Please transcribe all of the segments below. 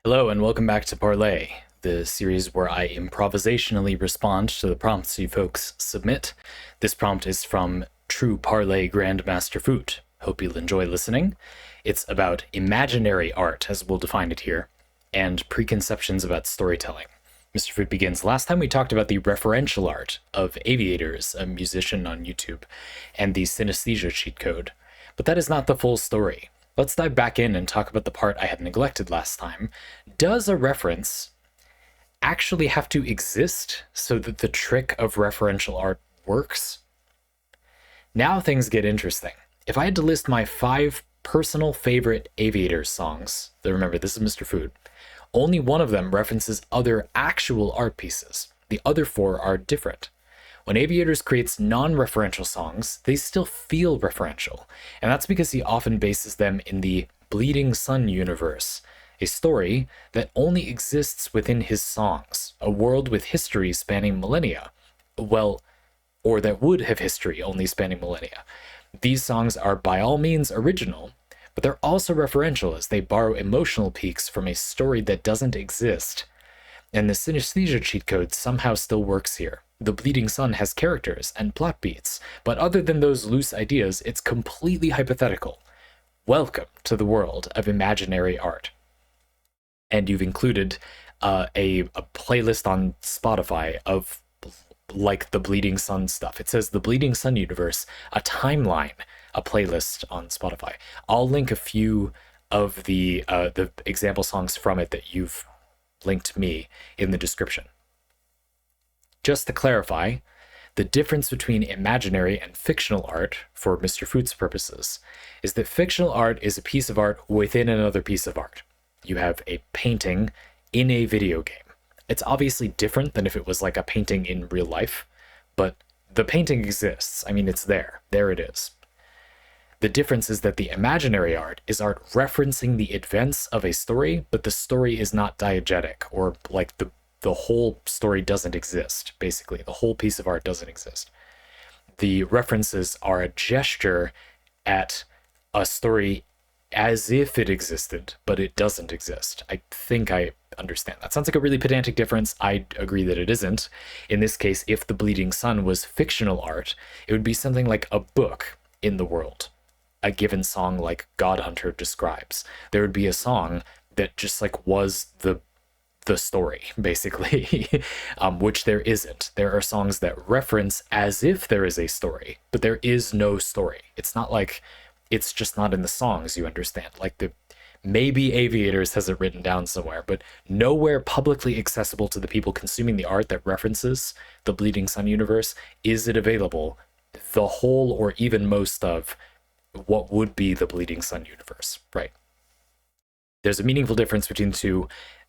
Hello and welcome back to Parley, the series where I improvisationally respond to the prompts you folks submit. This prompt is from True Parley Grandmaster Foot. Hope you'll enjoy listening. It's about imaginary art, as we'll define it here, and preconceptions about storytelling. Mr. Foot begins. Last time we talked about the referential art of Aviators, a musician on YouTube, and the Synesthesia cheat code. But that is not the full story. Let's dive back in and talk about the part I had neglected last time. Does a reference actually have to exist so that the trick of referential art works? Now things get interesting. If I had to list my 5 personal favorite Aviators songs, remember this is Mr. Food, only one of them references other actual art pieces. The other 4 are different. When Aviators creates non-referential songs, they still feel referential, and that's because he often bases them in the Bleeding Sun universe, a story that only exists within his songs, a world with history spanning millennia. Well, or that would have history only spanning millennia. These songs are by all means original, but they're also referential as they borrow emotional peaks from a story that doesn't exist. And the Synesthesia cheat code somehow still works here. The Bleeding Sun has characters and plot beats, but other than those loose ideas, it's completely hypothetical. Welcome to the world of imaginary art. And you've included a playlist on Spotify of like the Bleeding Sun stuff. It says the Bleeding Sun universe, a timeline, a playlist on Spotify. I'll link a few of the example songs from it that you've linked me in the description. Just to clarify, the difference between imaginary and fictional art, for Mr. Foot's purposes, is that fictional art is a piece of art within another piece of art. You have a painting in a video game. It's obviously different than if it was like a painting in real life, but the painting exists. I mean, it's there. There it is. The difference is that the imaginary art is art referencing the events of a story, but the story is not diegetic, or like the whole story doesn't exist, basically. The whole piece of art doesn't exist. The references are a gesture at a story as if it existed, but it doesn't exist. I think I understand. That sounds like a really pedantic difference. I agree that it isn't. In this case, if the Bleeding Sun was fictional art, it would be something like a book in the world. A given song like God Hunter describes. There would be a song that just like was the story, basically, which there isn't. There are songs that reference as if there is a story, but there is no story. It's not like it's just not in the songs, you understand. Like maybe Aviators has it written down somewhere, but nowhere publicly accessible to the people consuming the art that references the Bleeding Sun universe is it available, the whole or even most of what would be the Bleeding Sun universe, right? There's a meaningful difference between the two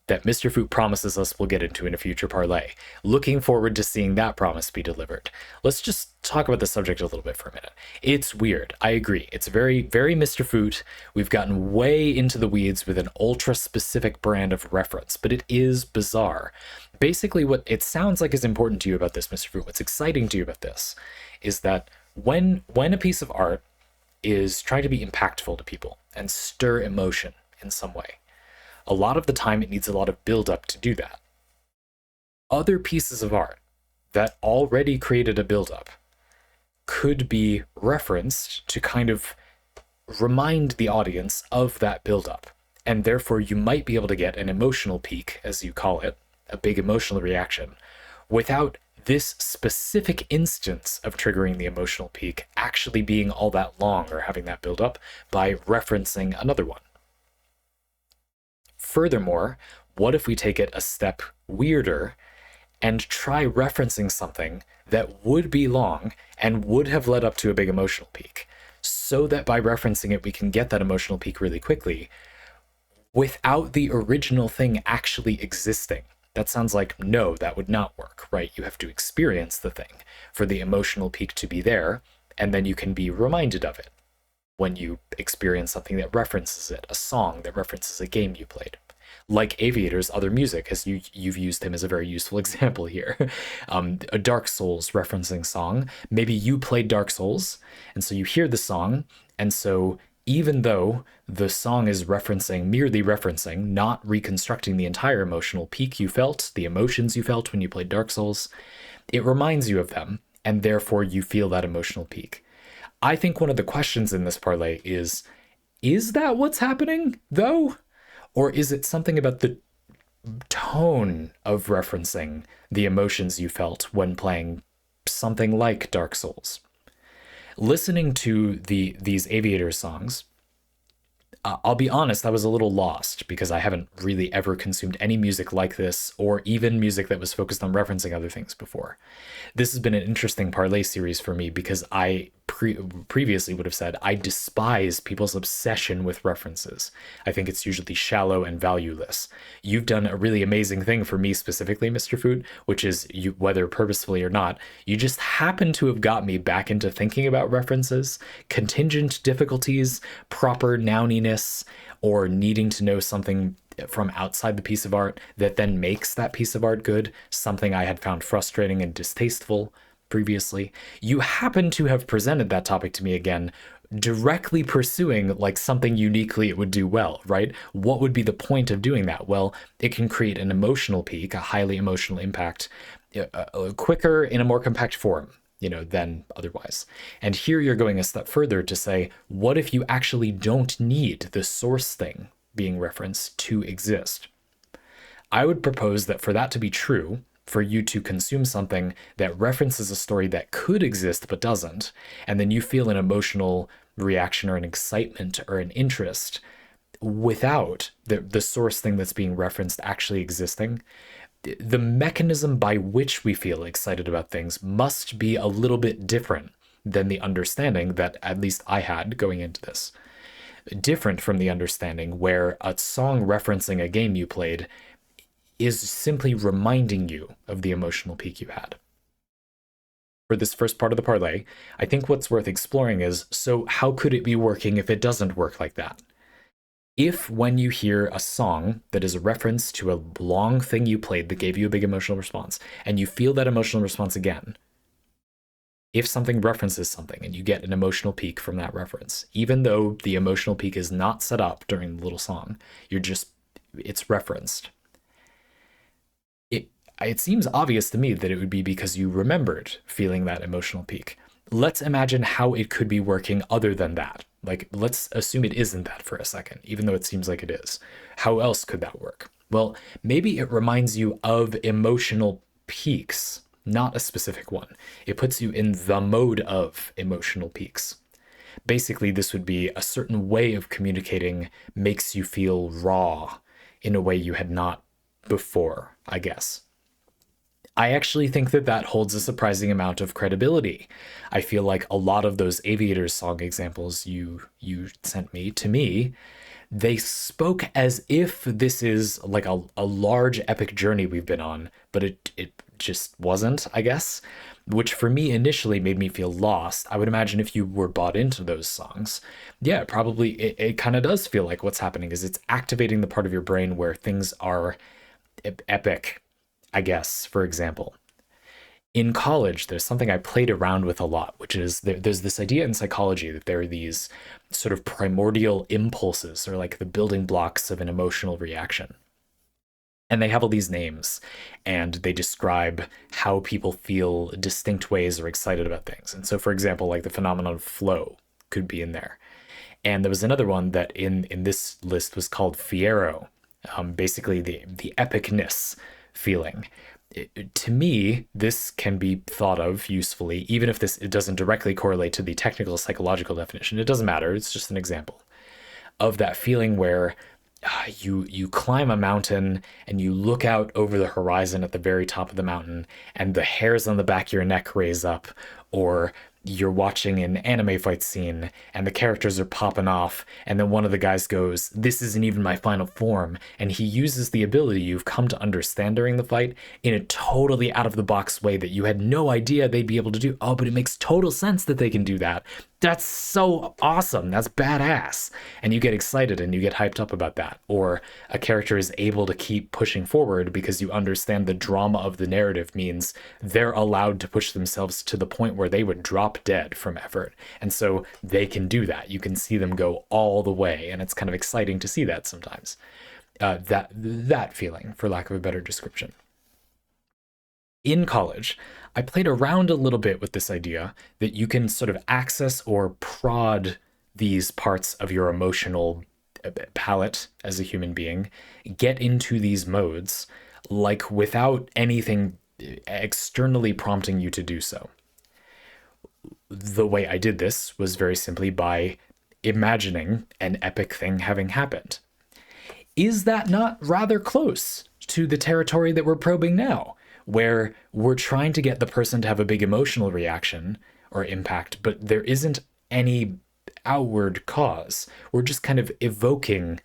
that Mr. Foot promises us we'll get into in a future parlay. Looking forward to seeing that promise be delivered. Let's just talk about the subject a little bit for a minute. It's weird. I agree. It's very, very Mr. Foot. We've gotten way into the weeds with an ultra-specific brand of reference, but it is bizarre. Basically, what it sounds like is important to you about this, Mr. Foot, what's exciting to you about this, is that when a piece of art is trying to be impactful to people and stir emotion in some way, a lot of the time it needs a lot of build-up to do that. Other pieces of art that already created a build-up could be referenced to kind of remind the audience of that build-up, and therefore you might be able to get an emotional peak, as you call it, a big emotional reaction, without this specific instance of triggering the emotional peak actually being all that long or having that build-up by referencing another one. Furthermore, what if we take it a step weirder and try referencing something that would be long and would have led up to a big emotional peak, so that by referencing it we can get that emotional peak really quickly without the original thing actually existing? That sounds like, no, that would not work, right? You have to experience the thing for the emotional peak to be there, and then you can be reminded of it when you experience something that references it, a song that references a game you played. Like Aviators' other music, as you've used him as a very useful example here. A Dark Souls referencing song. Maybe you played Dark Souls, and so you hear the song, and so even though the song is merely referencing, not reconstructing the entire emotional peak you felt, the emotions you felt when you played Dark Souls. It reminds you of them, and therefore you feel that emotional peak. I think one of the questions in this parlay is that what's happening, though? Or is it something about the tone of referencing the emotions you felt when playing something like Dark Souls? Listening to these Aviators songs, I'll be honest, I was a little lost because I haven't really ever consumed any music like this, or even music that was focused on referencing other things before. This has been an interesting parlay series for me because I previously would have said I despise people's obsession with references. I think it's usually shallow and valueless. You've done a really amazing thing for me specifically, Mr. Foot, which is, you, whether purposefully or not, you just happen to have got me back into thinking about references, contingent difficulties, proper nouniness, or needing to know something from outside the piece of art that then makes that piece of art good, something I had found frustrating and distasteful previously. You happen to have presented that topic to me again, directly pursuing like something uniquely it would do well, right? What would be the point of doing that? Well, it can create an emotional peak, a highly emotional impact, quicker in a more compact form, than otherwise. And here you're going a step further to say, what if you actually don't need the source thing being referenced to exist? I would propose that for that to be true, for you to consume something that references a story that could exist but doesn't, and then you feel an emotional reaction or an excitement or an interest without the source thing that's being referenced actually existing, the mechanism by which we feel excited about things must be a little bit different than the understanding that at least I had going into this. Different from the understanding where a song referencing a game you played is simply reminding you of the emotional peak you had. For this first part of the parlay, I think what's worth exploring is, so how could it be working if it doesn't work like that? If when you hear a song that is a reference to a long thing you played that gave you a big emotional response, and you feel that emotional response again, if something references something and you get an emotional peak from that reference, even though the emotional peak is not set up during the little song, it's referenced. It seems obvious to me that it would be because you remembered feeling that emotional peak. Let's imagine how it could be working other than that. Like, let's assume it isn't that for a second, even though it seems like it is. How else could that work? Well, maybe it reminds you of emotional peaks, not a specific one. It puts you in the mode of emotional peaks. Basically, this would be a certain way of communicating makes you feel raw in a way you had not before, I guess. I actually think that holds a surprising amount of credibility. I feel like a lot of those Aviators song examples you sent to me, they spoke as if this is like a large epic journey we've been on, but it just wasn't, I guess, which for me initially made me feel lost. I would imagine if you were bought into those songs, yeah, probably it kind of does feel like what's happening is it's activating the part of your brain where things are epic, I guess. For example, in college, there's something I played around with a lot, which is there's this idea in psychology that there are these sort of primordial impulses, or like the building blocks of an emotional reaction. And they have all these names, and they describe how people feel distinct ways or excited about things. And so, for example, like the phenomenon of flow could be in there. And there was another one that in this list was called fiero, basically the epicness feeling. To me, this can be thought of usefully, even if it doesn't directly correlate to the technical psychological definition. It doesn't matter. It's just an example of that feeling where you climb a mountain and you look out over the horizon at the very top of the mountain and the hairs on the back of your neck raise up, or you're watching an anime fight scene and the characters are popping off, and then one of the guys goes, "This isn't even my final form," and he uses the ability you've come to understand during the fight in a totally out of the box way that you had no idea they'd be able to do. Oh, but it makes total sense that they can do that. That's so awesome. That's badass. And you get excited and you get hyped up about that. Or a character is able to keep pushing forward because you understand the drama of the narrative means they're allowed to push themselves to the point where they would drop drop dead from effort. And so they can do that. You can see them go all the way, and it's kind of exciting to see that sometimes. That feeling, for lack of a better description. In college, I played around a little bit with this idea that you can sort of access or prod these parts of your emotional palette as a human being, get into these modes, like without anything externally prompting you to do so. The way I did this was very simply by imagining an epic thing having happened. Is that not rather close to the territory that we're probing now, where we're trying to get the person to have a big emotional reaction or impact, but there isn't any outward cause? We're just kind of evoking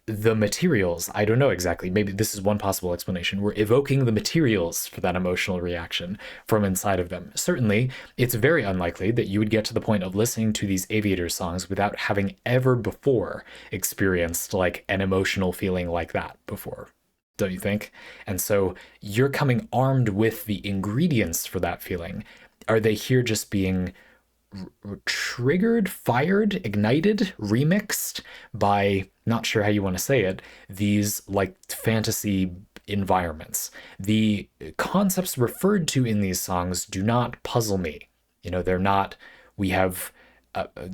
the materials. I don't know exactly. Maybe this is one possible explanation. We're evoking the materials for that emotional reaction from inside of them. Certainly, it's very unlikely that you would get to the point of listening to these Aviators songs without having ever before experienced like an emotional feeling like that before, don't you think? And so you're coming armed with the ingredients for that feeling. Are they here just being triggered, fired, ignited, remixed by, not sure how you want to say it, these like fantasy environments? The concepts referred to in these songs do not puzzle me. You know, they're not, we have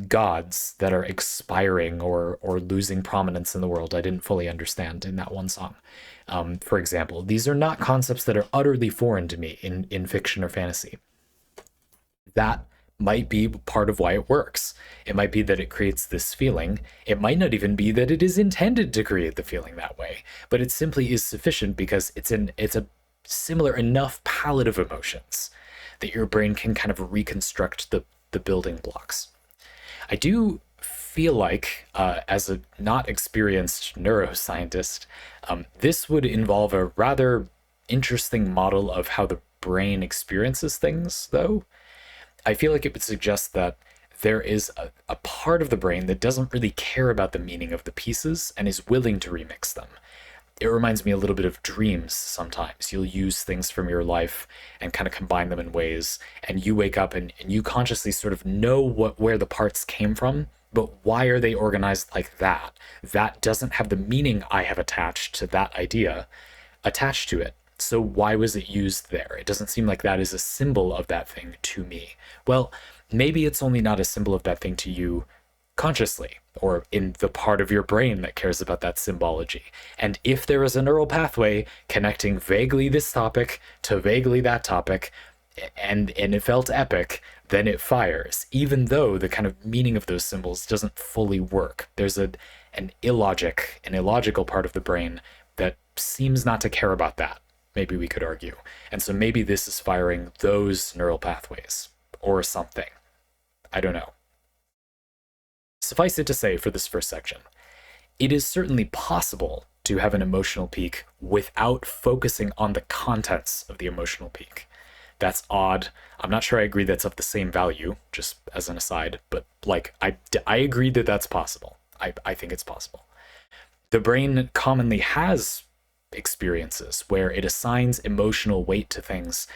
gods that are expiring or losing prominence in the world I didn't fully understand in that one song. For example, these are not concepts that are utterly foreign to me in fiction or fantasy. That might be part of why it works. It might be that it creates this feeling. It might not even be that it is intended to create the feeling that way, but it simply is sufficient because it's a similar enough palette of emotions that your brain can kind of reconstruct the building blocks. I do feel like, as a not experienced neuroscientist, this would involve a rather interesting model of how the brain experiences things, though. I feel like it would suggest that there is a part of the brain that doesn't really care about the meaning of the pieces and is willing to remix them. It reminds me a little bit of dreams sometimes. You'll use things from your life and kind of combine them in ways, and you wake up and you consciously sort of know where the parts came from, but why are they organized like that? That doesn't have the meaning I have attached to that idea attached to it. So why was it used there? It doesn't seem like that is a symbol of that thing to me. Well, maybe it's only not a symbol of that thing to you consciously, or in the part of your brain that cares about that symbology. And if there is a neural pathway connecting vaguely this topic to vaguely that topic, and it felt epic, then it fires, even though the kind of meaning of those symbols doesn't fully work. There's an illogical part of the brain that seems not to care about that. Maybe we could argue. And so maybe this is firing those neural pathways or something. I don't know. Suffice it to say for this first section, it is certainly possible to have an emotional peak without focusing on the contents of the emotional peak. That's odd. I'm not sure I agree that's of the same value, just as an aside, but like I agree that that's possible. I think it's possible. The brain commonly has experiences where it assigns emotional weight to things,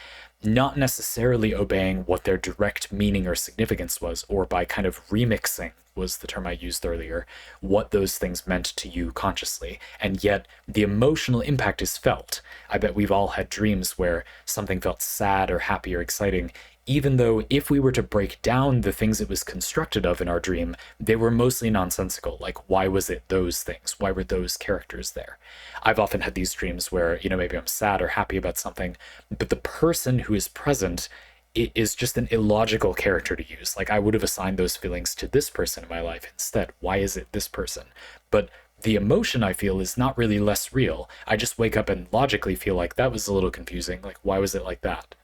not necessarily obeying what their direct meaning or significance was, or by kind of remixing, was the term I used earlier, what those things meant to you consciously. And yet the emotional impact is felt. I bet we've all had dreams where something felt sad or happy or exciting, even though if we were to break down the things it was constructed of in our dream, they were mostly nonsensical. Like, why was it those things? Why were those characters there? I've often had these dreams where, maybe I'm sad or happy about something, but the person who is present is just an illogical character to use. Like, I would have assigned those feelings to this person in my life instead. Why is it this person? But the emotion I feel is not really less real. I just wake up and logically feel like that was a little confusing. Like, why was it like that?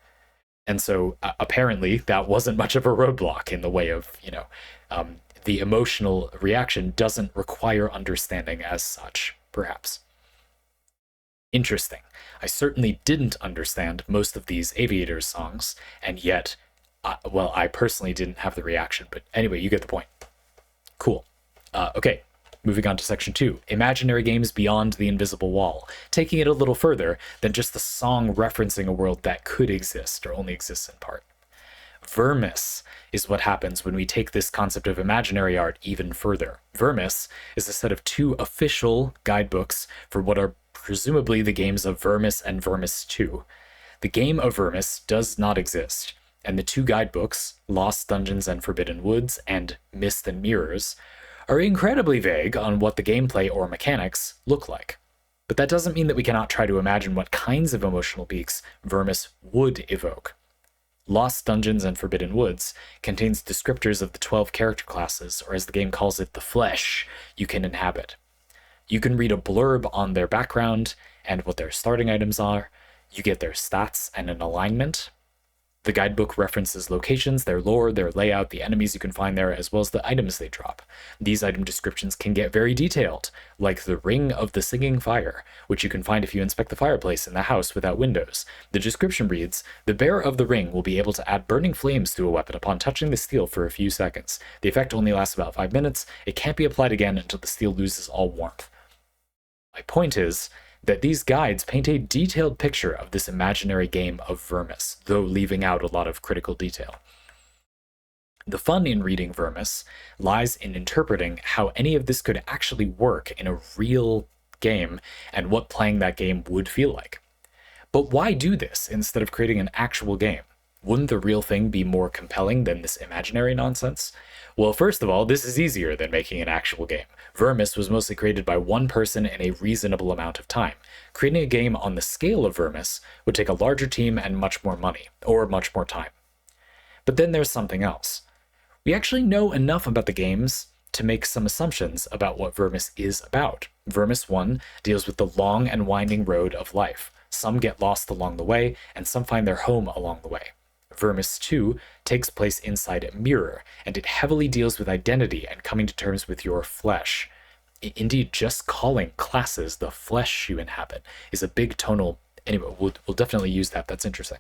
And so apparently that wasn't much of a roadblock in the way of, the emotional reaction doesn't require understanding as such, perhaps. Interesting. I certainly didn't understand most of these Aviators songs, and yet, I personally didn't have the reaction, but anyway, you get the point. Cool. Okay. Moving on to section 2, imaginary games beyond the invisible wall, taking it a little further than just the song referencing a world that could exist or only exists in part. Vermis is what happens when we take this concept of imaginary art even further. Vermis is a set of 2 official guidebooks for what are presumably the games of Vermis and Vermis 2. The game of Vermis does not exist, and the 2 guidebooks, Lost Dungeons and Forbidden Woods and Mist and Mirrors, are incredibly vague on what the gameplay or mechanics look like. But that doesn't mean that we cannot try to imagine what kinds of emotional peaks Vermis would evoke. Lost Dungeons and Forbidden Woods contains descriptors of the 12 character classes, or as the game calls it, the flesh you can inhabit. You can read a blurb on their background and what their starting items are. You get their stats and an alignment. The guidebook references locations, their lore, their layout, the enemies you can find there, as well as the items they drop. These item descriptions can get very detailed, like the Ring of the Singing Fire, which you can find if you inspect the fireplace in the house without windows. The description reads, "The bearer of the ring will be able to add burning flames to a weapon upon touching the steel for a few seconds. The effect only lasts about 5 minutes. It can't be applied again until the steel loses all warmth." My point is that these guides paint a detailed picture of this imaginary game of Vermis, though leaving out a lot of critical detail. The fun in reading Vermis lies in interpreting how any of this could actually work in a real game and what playing that game would feel like. But why do this instead of creating an actual game? Wouldn't the real thing be more compelling than this imaginary nonsense? Well, first of all, this is easier than making an actual game. Vermis was mostly created by one person in a reasonable amount of time. Creating a game on the scale of Vermis would take a larger team and much more money, or much more time. But then there's something else. We actually know enough about the games to make some assumptions about what Vermis is about. Vermis 1 deals with the long and winding road of life. Some get lost along the way, and some find their home along the way. Vermis 2 takes place inside a mirror, and it heavily deals with identity and coming to terms with your flesh. Indeed, just calling classes the flesh you inhabit is a big tonal. Anyway, we'll definitely use that. That's interesting.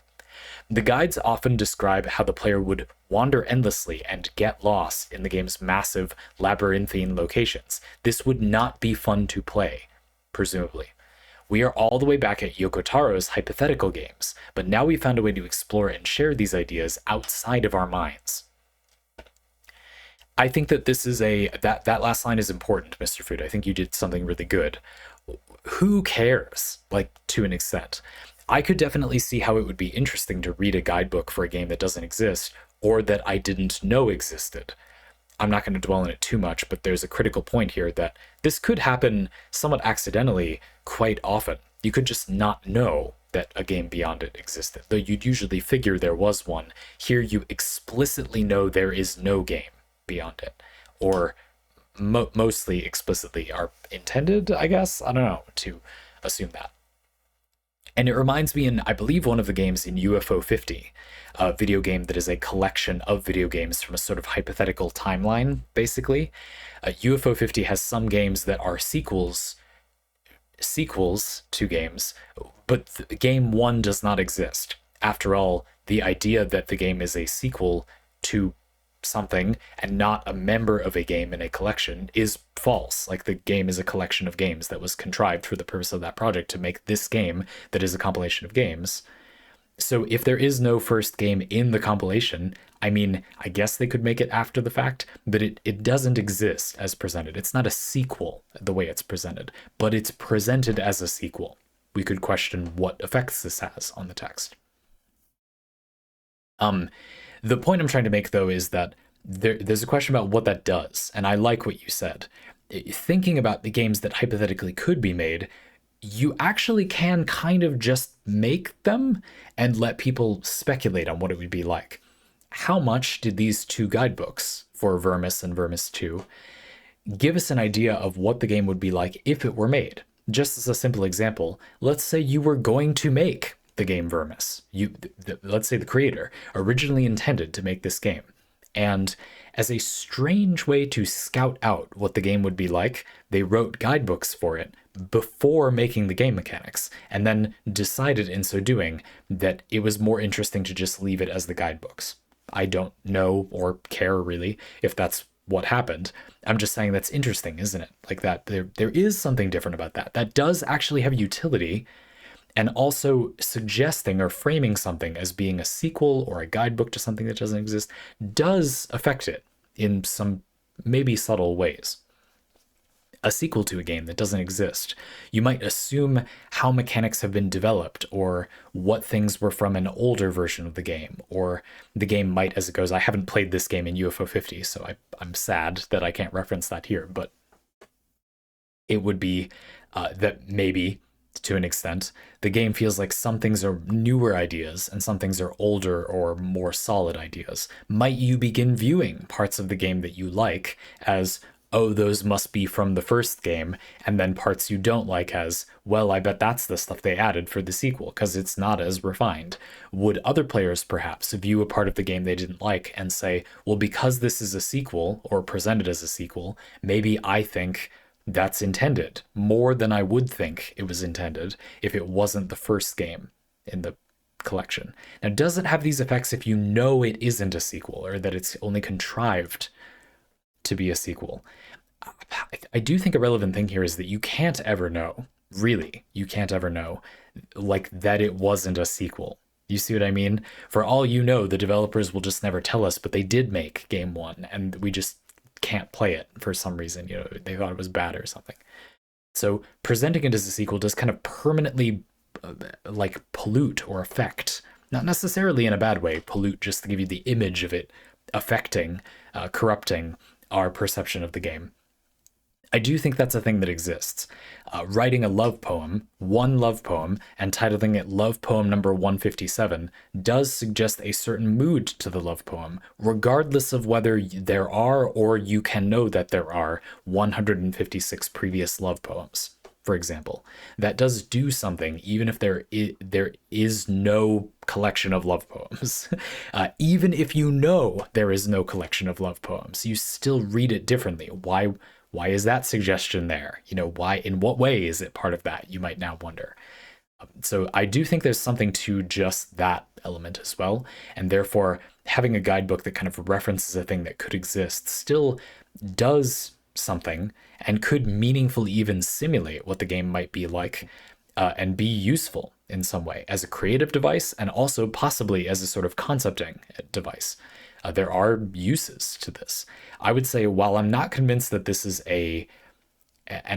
The guides often describe how the player would wander endlessly and get lost in the game's massive labyrinthine locations. This would not be fun to play, presumably. We are all the way back at Yoko Taro's hypothetical games, but now we found a way to explore and share these ideas outside of our minds. I think that this is that last line is important, Mr. Food. I think you did something really good. Who cares? Like, to an extent. I could definitely see how it would be interesting to read a guidebook for a game that doesn't exist, or that I didn't know existed. I'm not going to dwell on it too much, but there's a critical point here that this could happen somewhat accidentally quite often. You could just not know that a game beyond it existed, though you'd usually figure there was one. Here you explicitly know there is no game beyond it, or mostly explicitly are intended, I guess, I don't know, to assume that. And it reminds me in, I believe, one of the games in UFO 50, a video game that is a collection of video games from a sort of hypothetical timeline, basically. UFO 50 has some games that are sequels to games, but game 1 does not exist. After all, the idea that the game is a sequel to something and not a member of a game in a collection is false. Like, the game is a collection of games that was contrived for the purpose of that project to make this game that is a compilation of games. So if there is no first game in the compilation, I mean, I guess they could make it after the fact, but it doesn't exist as presented. It's not a sequel the way it's presented, but it's presented as a sequel. We could question what effects this has on the text. The point I'm trying to make, though, is that there's a question about what that does, and I like what you said. Thinking about the games that hypothetically could be made, you actually can kind of just make them and let people speculate on what it would be like. How much did these 2 guidebooks for Vermis and Vermis 2 give us an idea of what the game would be like if it were made? Just as a simple example, let's say you were going to make the game Vermis. Let's say the creator originally intended to make this game, and as a strange way to scout out what the game would be like, they wrote guidebooks for it before making the game mechanics, and then decided in so doing that it was more interesting to just leave it as the guidebooks. I don't know or care really if that's what happened. I'm just saying that's interesting, isn't it? Like, that there is something different about that. That does actually have utility. and also suggesting or framing something as being a sequel or a guidebook to something that doesn't exist does affect it in some maybe subtle ways. A sequel to a game that doesn't exist, you might assume how mechanics have been developed or what things were from an older version of the game, or the game might, as it goes, I haven't played this game in UFO 50, so I'm sad that I can't reference that here, but it would be that maybe, to an extent, the game feels like some things are newer ideas and some things are older or more solid ideas. Might you begin viewing parts of the game that you like as, oh, those must be from the first game, and then parts you don't like as, well, I bet that's the stuff they added for the sequel, because it's not as refined. Would other players perhaps view a part of the game they didn't like and say, well, because this is a sequel, or presented as a sequel, maybe I think that's intended more than I would think it was intended if it wasn't the first game in the collection. Now, does it have these effects if you know it isn't a sequel, or that it's only contrived to be a sequel? I do think a relevant thing here is that you can't ever know, really, you can't ever know, like, that it wasn't a sequel. You see what I mean? For all you know, the developers will just never tell us, but they did make game one, and we just can't play it for some reason. You know, they thought it was bad or something. So presenting it as a sequel does kind of permanently like pollute or affect, not necessarily in a bad way, pollute just to give you the image of it affecting, corrupting our perception of the game. I do think that's a thing that exists. Writing a love poem, one love poem, and titling it Love Poem number 157 does suggest a certain mood to the love poem, regardless of whether there are or you can know that there are 156 previous love poems, for example. That does do something, even if there is no collection of love poems. Even if you know there is no collection of love poems, you still read it differently. Why is that suggestion there? You know, why, in what way is it part of that? You might now wonder. So I do think there's something to just that element as well. And therefore, having a guidebook that kind of references a thing that could exist still does something and could meaningfully even simulate what the game might be like, and be useful in some way as a creative device, and also possibly as a sort of concepting device. There are uses to this. I would say, while I'm not convinced that this is an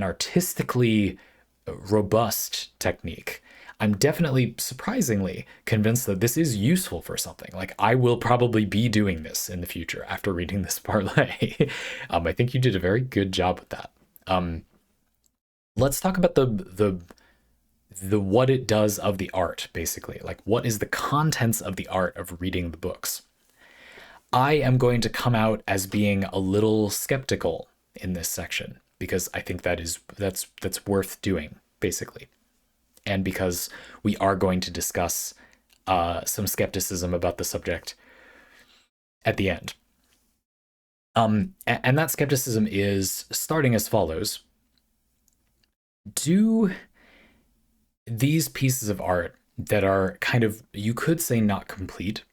artistically robust technique, I'm definitely surprisingly convinced that this is useful for something. Like, I will probably be doing this in the future after reading this parlay. I think you did a very good job with that. Let's talk about the what it does of the art, basically. Like, what is the contents of the art of reading the books? I am going to come out as being a little skeptical in this section, because I think that's worth doing, basically. And because we are going to discuss some skepticism about the subject at the end. And that skepticism is starting as follows. Do these pieces of art that are kind of, you could say, not complete,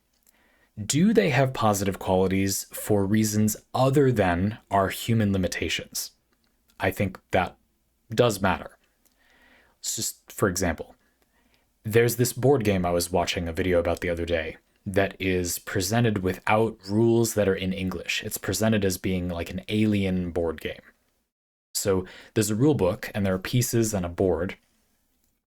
do they have positive qualities for reasons other than our human limitations? I think that does matter. It's just, for example, there's this board game I was watching a video about the other day that is presented without rules that are in English. It's presented as being like an alien board game. So there's a rule book and there are pieces and a board,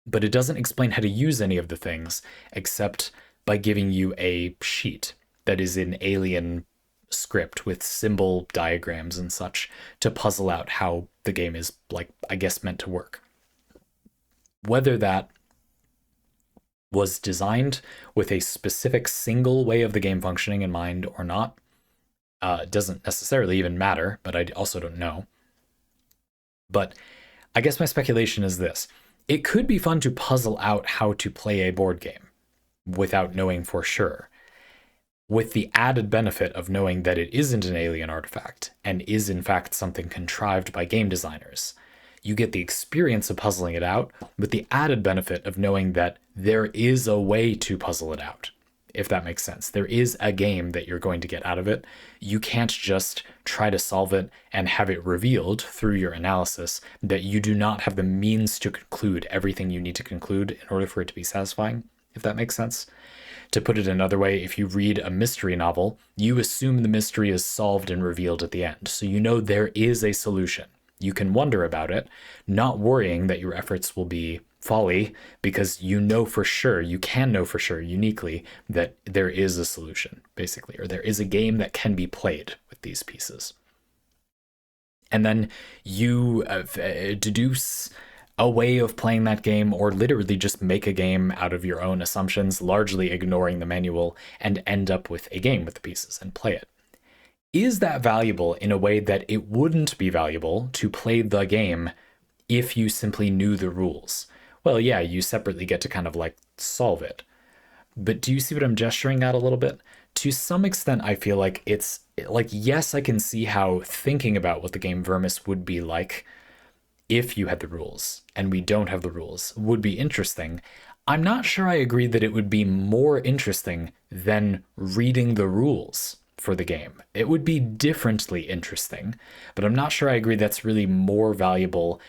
but it doesn't explain how to use any of the things except by giving you a sheet that is in alien script with symbol diagrams and such to puzzle out how the game is, like, I guess, meant to work. Whether that was designed with a specific single way of the game functioning in mind or not, doesn't necessarily even matter, but I also don't know. But I guess my speculation is this. It could be fun to puzzle out how to play a board game without knowing for sure, with the added benefit of knowing that it isn't an alien artifact and is in fact something contrived by game designers. You get the experience of puzzling it out with the added benefit of knowing that there is a way to puzzle it out. if that makes sense. There is a game that you're going to get out of it. You can't just try to solve it and have it revealed through your analysis that you do not have the means to conclude everything you need to conclude in order for it to be satisfying, if that makes sense. To put it another way, if you read a mystery novel, you assume the mystery is solved and revealed at the end. So you know there is a solution. You can wonder about it, not worrying that your efforts will be folly, because you know for sure, you can know for sure uniquely that there is a solution, basically, or there is a game that can be played with these pieces. And then you deduce a way of playing that game, or literally just make a game out of your own assumptions, largely ignoring the manual, and end up with a game with the pieces and play it. Is that valuable in a way that it wouldn't be valuable to play the game if you simply knew the rules? Well, yeah, you separately get to kind of like solve it. But do you see what I'm gesturing at a little bit? To some extent, I feel like it's like, yes, I can see how thinking about what the game Vermis would be like if you had the rules and we don't have the rules would be interesting. I'm not sure I agree that it would be more interesting than reading the rules for the game. It would be differently interesting, but I'm not sure I agree that's really more valuable.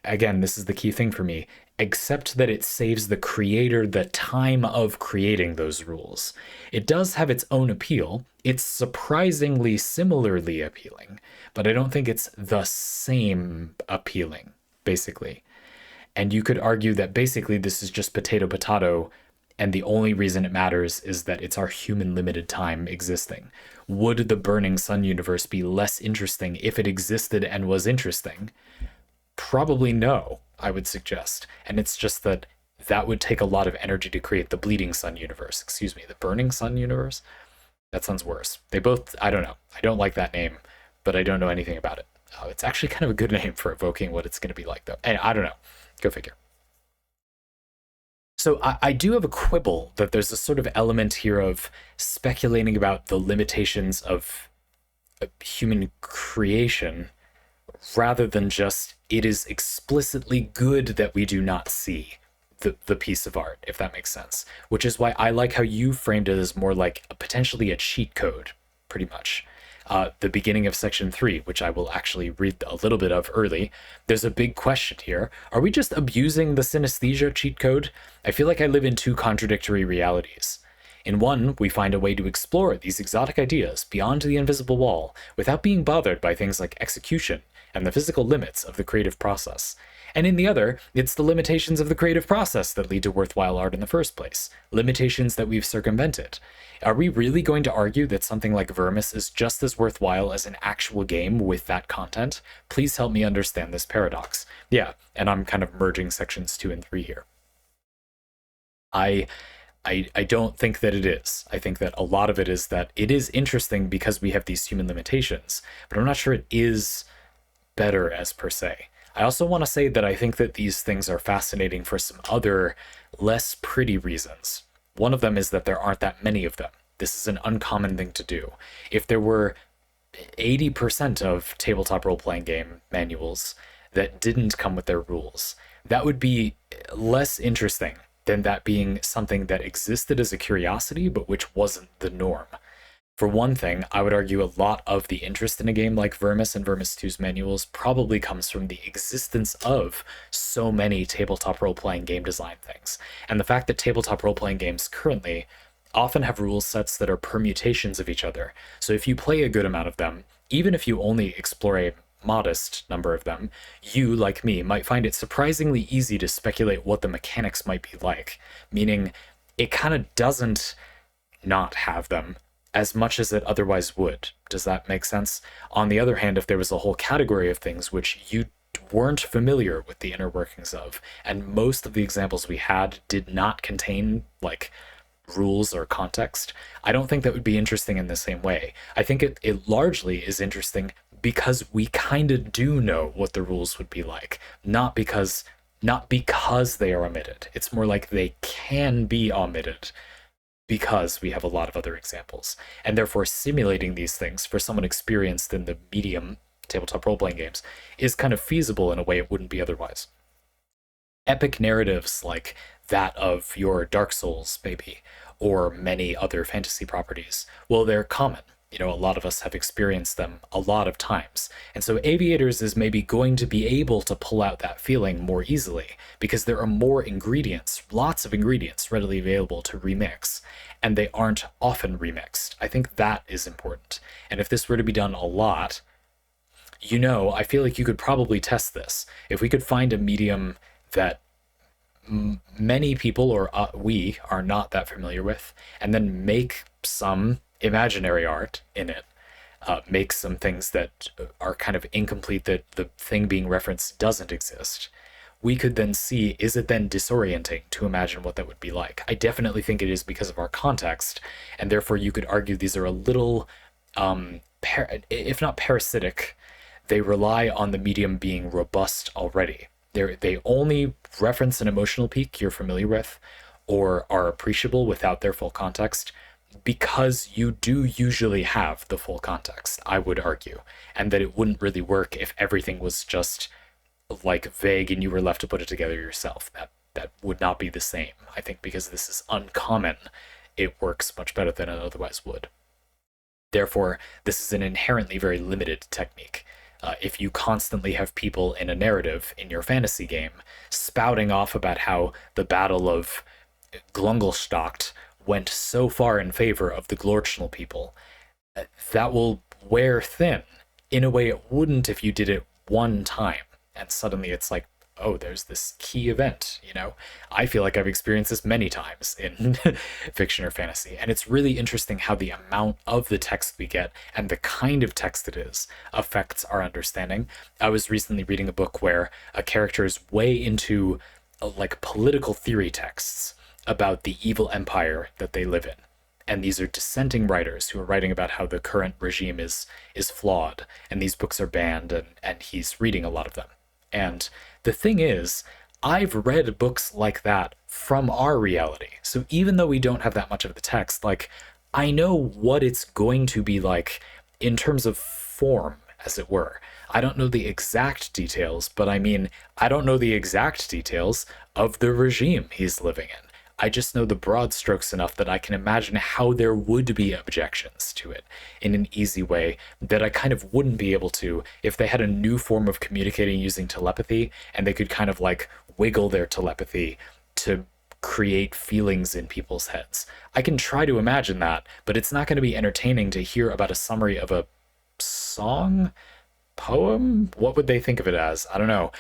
Again, this is the key thing for me, except that it saves the creator the time of creating those rules. It does have its own appeal. It's surprisingly similarly appealing, but I don't think it's the same appealing, basically. And you could argue that basically this is just potato, and the only reason it matters is that it's our human limited time existing. Would the Burning Sun universe be less interesting if it existed and was interesting? Probably no, I would suggest. And it's just that that would take a lot of energy to create the Bleeding Sun universe. Excuse me, the Burning Sun universe? That sounds worse. They both, I don't know. I don't like that name, but I don't know anything about it. It's actually kind of a good name for evoking what it's going to be like, though. And I don't know. Go figure. So I do have a quibble that there's a sort of element here of speculating about the limitations of human creation rather than just it is explicitly good that we do not see the piece of art, if that makes sense. Which is why I like how you framed it as more like potentially a cheat code, pretty much. The beginning of section 3, which I will actually read a little bit of early, there's a big question here. Are we just abusing the synesthesia cheat code? I feel like I live in two contradictory realities. In one, we find a way to explore these exotic ideas beyond the invisible wall without being bothered by things like execution and the physical limits of the creative process. And in the other, it's the limitations of the creative process that lead to worthwhile art in the first place, limitations that we've circumvented. Are we really going to argue that something like Vermis is just as worthwhile as an actual game with that content? Please help me understand this paradox. Yeah, and I'm kind of merging sections 2 and 3 here. I don't think that it is. I think that a lot of it is that it is interesting because we have these human limitations, but I'm not sure it is better as per se. I also want to say that I think that these things are fascinating for some other less pretty reasons. One of them is that there aren't that many of them. This is an uncommon thing to do. If there were 80% of tabletop role-playing game manuals that didn't come with their rules, that would be less interesting than that being something that existed as a curiosity, but which wasn't the norm. For one thing, I would argue a lot of the interest in a game like Vermis and Vermis 2's manuals probably comes from the existence of so many tabletop role-playing game design things. And the fact that tabletop role-playing games currently often have rule sets that are permutations of each other. So if you play a good amount of them, even if you only explore a modest number of them, you, like me, might find it surprisingly easy to speculate what the mechanics might be like, meaning it kind of doesn't not have them as much as it otherwise would. Does that make sense? On the other hand, if there was a whole category of things which you weren't familiar with the inner workings of, and most of the examples we had did not contain, like, rules or context, I don't think that would be interesting in the same way. I think it largely is interesting because we kind of do know what the rules would be like, not because they are omitted. It's more like they can be omitted because we have a lot of other examples. And therefore simulating these things for someone experienced in the medium tabletop role-playing games is kind of feasible in a way it wouldn't be otherwise. epic narratives like that of your Dark Souls, maybe, or many other fantasy properties, well, they're common. You know, a lot of us have experienced them a lot of times. And so Aviators is maybe going to be able to pull out that feeling more easily because there are more ingredients, lots of ingredients readily available to remix, and they aren't often remixed. I think that is important. And if this were to be done a lot, you know, I feel like you could probably test this. If we could find a medium that many people or we are not that familiar with, and then make some imaginary art in it, make some things that are kind of incomplete, that the thing being referenced doesn't exist, we could then see, is it then disorienting to imagine what that would be like? I definitely think it is because of our context, and therefore you could argue these are a little, if not parasitic, they rely on the medium being robust already. They only reference an emotional peak you're familiar with or are appreciable without their full context because you do usually have the full context, I would argue, and that it wouldn't really work if everything was just like vague and you were left to put it together yourself. That would not be the same. I think because this is uncommon, it works much better than it otherwise would. Therefore, this is an inherently very limited technique. If you constantly have people in a narrative in your fantasy game spouting off about how the Battle of Glungelstocht went so far in favor of the Glorchnal people, that will wear thin in a way it wouldn't if you did it one time. And suddenly it's like, oh, there's this key event, you know? I feel like I've experienced this many times in fiction or fantasy, and it's really interesting how the amount of the text we get and the kind of text it is affects our understanding. I was recently reading a book where a character is way into like political theory texts about the evil empire that they live in. And these are dissenting writers who are writing about how the current regime is flawed, and these books are banned, and he's reading a lot of them. And the thing is, I've read books like that from our reality. So even though we don't have that much of the text, like, I know what it's going to be like in terms of form, as it were. I don't know the exact details, but I mean, I don't know the exact details of the regime he's living in. I just know the broad strokes enough that I can imagine how there would be objections to it in an easy way that I kind of wouldn't be able to if they had a new form of communicating using telepathy and they could kind of like wiggle their telepathy to create feelings in people's heads. I can try to imagine that, but it's not going to be entertaining to hear about a summary of a song? Poem? What would they think of it as? I don't know.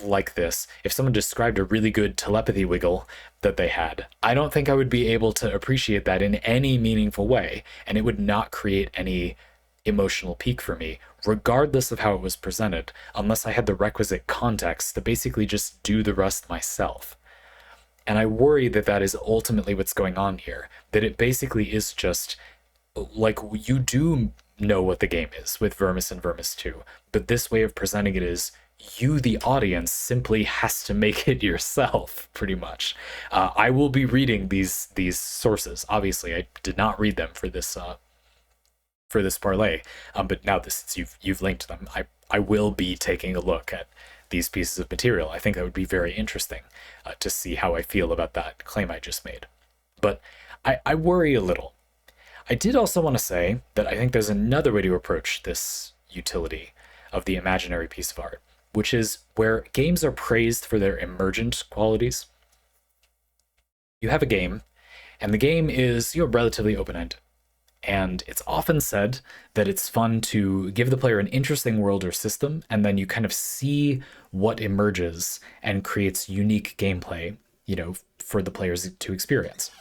Like this. If someone described a really good telepathy wiggle that they had, I don't think I would be able to appreciate that in any meaningful way, and it would not create any emotional peak for me, regardless of how it was presented, unless I had the requisite context to basically just do the rest myself. And I worry that that is ultimately what's going on here, that it basically is just like you do know what the game is with Vermis and Vermis 2, but this way of presenting it is you, the audience, simply has to make it yourself, pretty much. I will be reading these sources. Obviously, I did not read them for this parlay, but now since you've linked them, I will be taking a look at these pieces of material. I think that would be very interesting to see how I feel about that claim I just made. But I worry a little. I did also want to say that I think there's another way to approach this utility of the imaginary piece of art, which is where games are praised for their emergent qualities. You have a game, and the game is, relatively open-ended. And it's often said that it's fun to give the player an interesting world or system, and then you kind of see what emerges and creates unique gameplay, for the players to experience.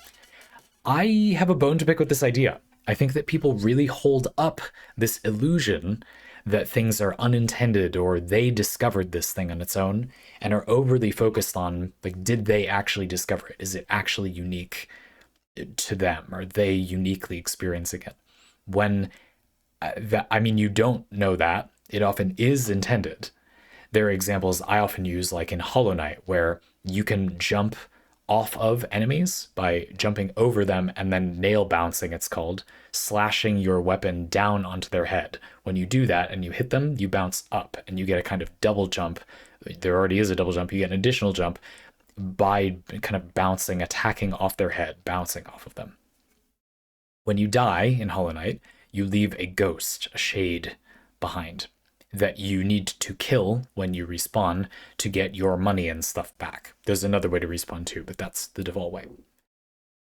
I have a bone to pick with this idea. I think that people really hold up this illusion that things are unintended or they discovered this thing on its own and are overly focused on, like, did they actually discover it? Is it actually unique to them? Are they uniquely experiencing it? When, you don't know that. It often is intended. There are examples I often use, like in Hollow Knight, where you can jump off of enemies by jumping over them and then nail bouncing, it's called, slashing your weapon down onto their head. When you do that and you hit them, you bounce up and you get a kind of double jump there already is a double jump, you get an additional jump by kind of bouncing, attacking off their head, bouncing off of them. When you die in Hollow Knight, you leave a ghost, a shade behind that you need to kill when you respawn to get your money and stuff back. There's another way to respawn too, but that's the default way.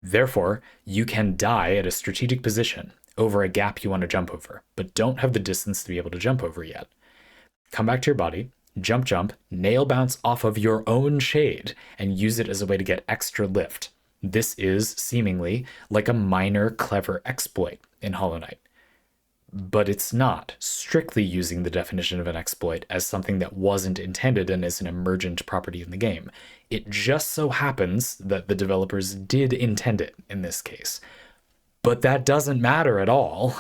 Therefore, you can die at a strategic position over a gap you want to jump over, but don't have the distance to be able to jump over yet. Come back to your body, jump, nail bounce off of your own shade, and use it as a way to get extra lift. This is seemingly like a minor clever exploit in Hollow Knight. But it's not strictly using the definition of an exploit as something that wasn't intended and is an emergent property in the game. It just so happens that the developers did intend it in this case. But that doesn't matter at all,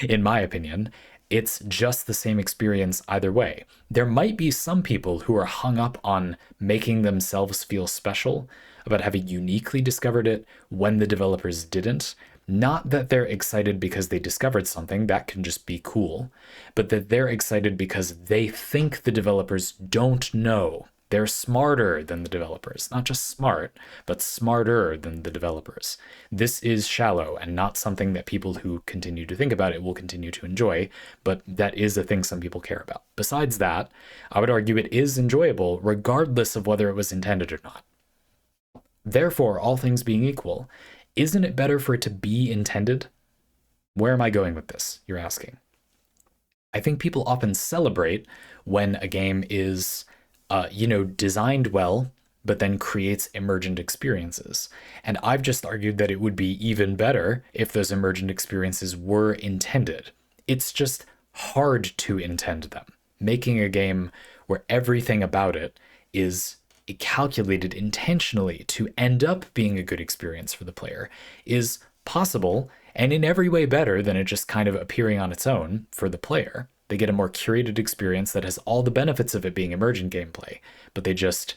in my opinion. It's just the same experience either way. There might be some people who are hung up on making themselves feel special, about having uniquely discovered it when the developers didn't. Not that they're excited because they discovered something, that can just be cool, but that they're excited because they think the developers don't know. They're smarter than the developers. Not just smart, but smarter than the developers. This is shallow and not something that people who continue to think about it will continue to enjoy, but that is a thing some people care about. Besides that, I would argue it is enjoyable regardless of whether it was intended or not. Therefore, all things being equal, isn't it better for it to be intended? Where am I going with this, you're asking? I think people often celebrate when a game is, designed well, but then creates emergent experiences. And I've just argued that it would be even better if those emergent experiences were intended. It's just hard to intend them. Making a game where everything about it is calculated intentionally to end up being a good experience for the player is possible and in every way better than it just kind of appearing on its own for the player. They get a more curated experience that has all the benefits of it being emergent gameplay, but they just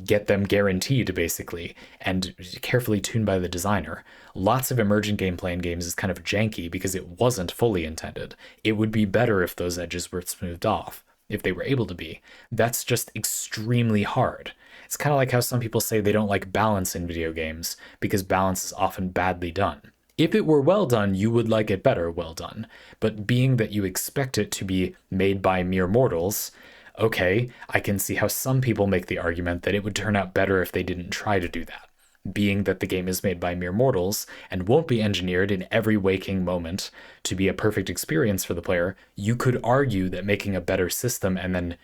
get them guaranteed basically and carefully tuned by the designer. Lots of emergent gameplay in games is kind of janky because it wasn't fully intended. It would be better if those edges were smoothed off, if they were able to be. That's just extremely hard. It's kind of like how some people say they don't like balance in video games because balance is often badly done. If it were well done, you would like it better well done. But being that you expect it to be made by mere mortals, okay, I can see how some people make the argument that it would turn out better if they didn't try to do that. Being that the game is made by mere mortals and won't be engineered in every waking moment to be a perfect experience for the player, you could argue that making a better system and then,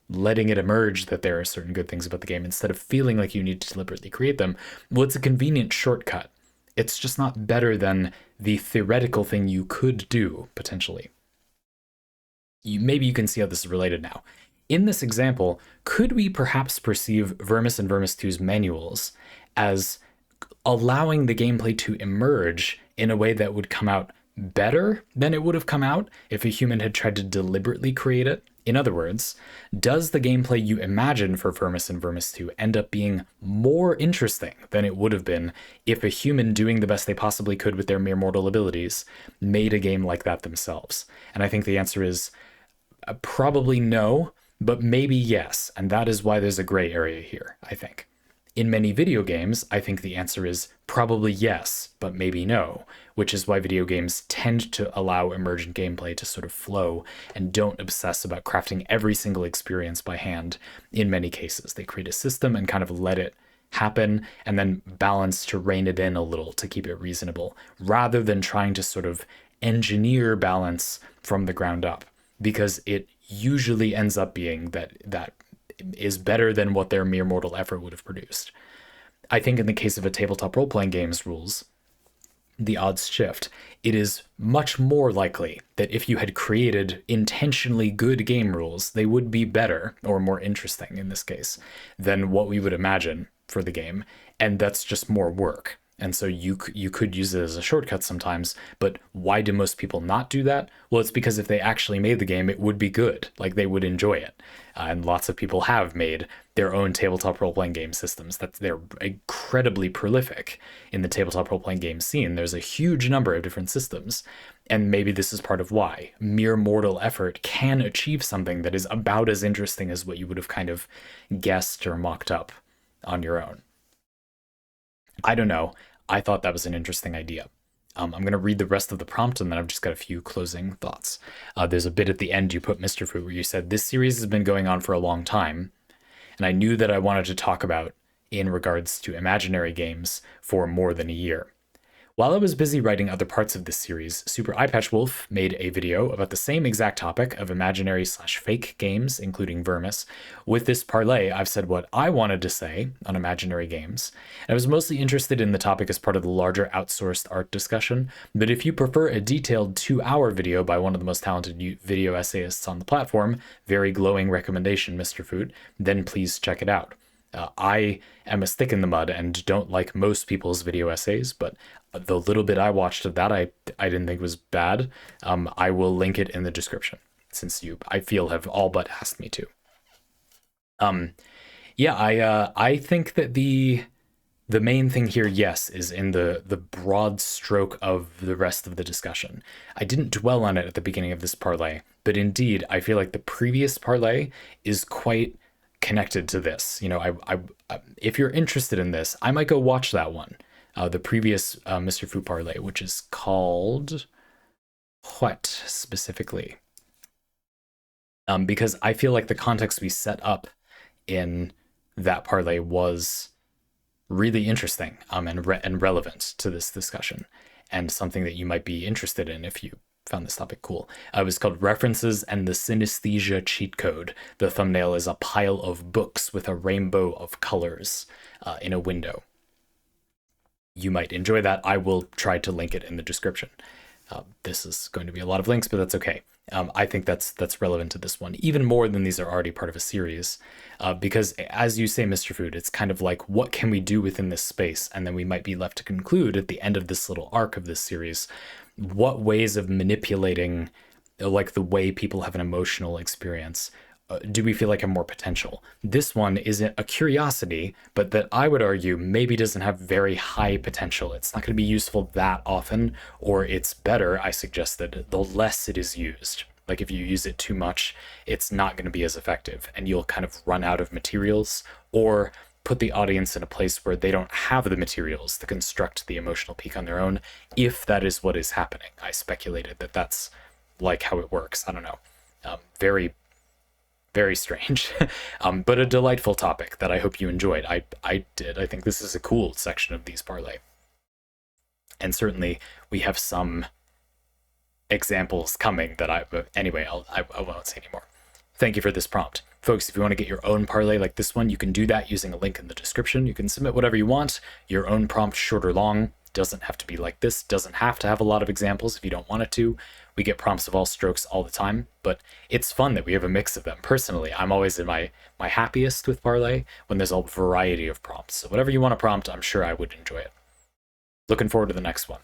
letting it emerge that there are certain good things about the game instead of feeling like you need to deliberately create them, well, it's a convenient shortcut. It's just not better than the theoretical thing you could do, potentially. Maybe you can see how this is related now. In this example, could we perhaps perceive Vermis and Vermis 2's manuals as allowing the gameplay to emerge in a way that would come out better than it would have come out if a human had tried to deliberately create it? In other words, does the gameplay you imagine for Vermis and Vermis 2 end up being more interesting than it would have been if a human doing the best they possibly could with their mere mortal abilities made a game like that themselves? And I think the answer is probably no, but maybe yes, and that is why there's a gray area here, I think. In many video games, I think the answer is probably yes, but maybe no, which is why video games tend to allow emergent gameplay to sort of flow and don't obsess about crafting every single experience by hand in many cases. They create a system and kind of let it happen and then balance to rein it in a little to keep it reasonable, rather than trying to sort of engineer balance from the ground up, because it usually ends up being that is better than what their mere mortal effort would have produced. I think in the case of a tabletop role-playing game's rules, the odds shift. It is much more likely that if you had created intentionally good game rules, they would be better, or more interesting in this case, than what we would imagine for the game, and that's just more work. And so you could use it as a shortcut sometimes, but why do most people not do that? Well, it's because if they actually made the game, it would be good. Like, they would enjoy it. And lots of people have made their own tabletop role-playing game systems. They're incredibly prolific in the tabletop role-playing game scene. There's a huge number of different systems. And maybe this is part of why mere mortal effort can achieve something that is about as interesting as what you would have kind of guessed or mocked up on your own. I don't know. I thought that was an interesting idea. I'm going to read the rest of the prompt, and then I've just got a few closing thoughts. There's a bit at the end you put, Mr. Foot, where you said, "This series has been going on for a long time, and I knew that I wanted to talk about in regards to imaginary games for more than a year. While I was busy writing other parts of this series, Super Eyepatch Wolf made a video about the same exact topic of imaginary/fake games, including Vermis. With this parlay, I've said what I wanted to say on imaginary games, and I was mostly interested in the topic as part of the larger outsourced art discussion, but if you prefer a detailed 2-hour video by one of the most talented video essayists on the platform, very glowing recommendation, Mr. Foot, then please check it out. I am a stick in the mud and don't like most people's video essays, but the little bit I watched of that, I didn't think was bad. I will link it in the description, since you, I feel, have all but asked me to. I think that the main thing here, yes, is in the broad stroke of the rest of the discussion. I didn't dwell on it at the beginning of this parlay, but indeed, I feel like the previous parlay is quite connected to this. You know, if you're interested in this, I might go watch that one. The previous Mr. Foot parlay, which is called what specifically? Because I feel like the context we set up in that parlay was really interesting and relevant to this discussion, and something that you might be interested in if you found this topic cool. It was called References and the Synesthesia Cheat Code. The thumbnail is a pile of books with a rainbow of colors in a window. You might enjoy that. I will try to link it in the description. This is going to be a lot of links, but that's okay. I think that's relevant to this one, even more than these are already part of a series. Because as you say, Mr. Foot, it's kind of like, what can we do within this space? And then we might be left to conclude at the end of this little arc of this series, what ways of manipulating, like the way people have an emotional experience, do we feel like have more potential? This one isn't a curiosity, but that I would argue maybe doesn't have very high potential. It's not going to be useful that often, or it's better, I suggest, that the less it is used. Like if you use it too much, it's not going to be as effective, and you'll kind of run out of materials, or put the audience in a place where they don't have the materials to construct the emotional peak on their own, if that is what is happening. I speculated that that's like how it works. I don't know. Very, very strange, but a delightful topic that I hope you enjoyed. I did. I think this is a cool section of these parlay. And certainly we have some examples coming that anyway, I won't say anymore. Thank you for this prompt. Folks, if you want to get your own parlay like this one, you can do that using a link in the description. You can submit whatever you want, your own prompt, short or long. Doesn't have to be like this, doesn't have to have a lot of examples if you don't want it to. We get prompts of all strokes all the time, but it's fun that we have a mix of them. Personally, I'm always in my happiest with parlay when there's a variety of prompts. So whatever you want to prompt, I'm sure I would enjoy it. Looking forward to the next one.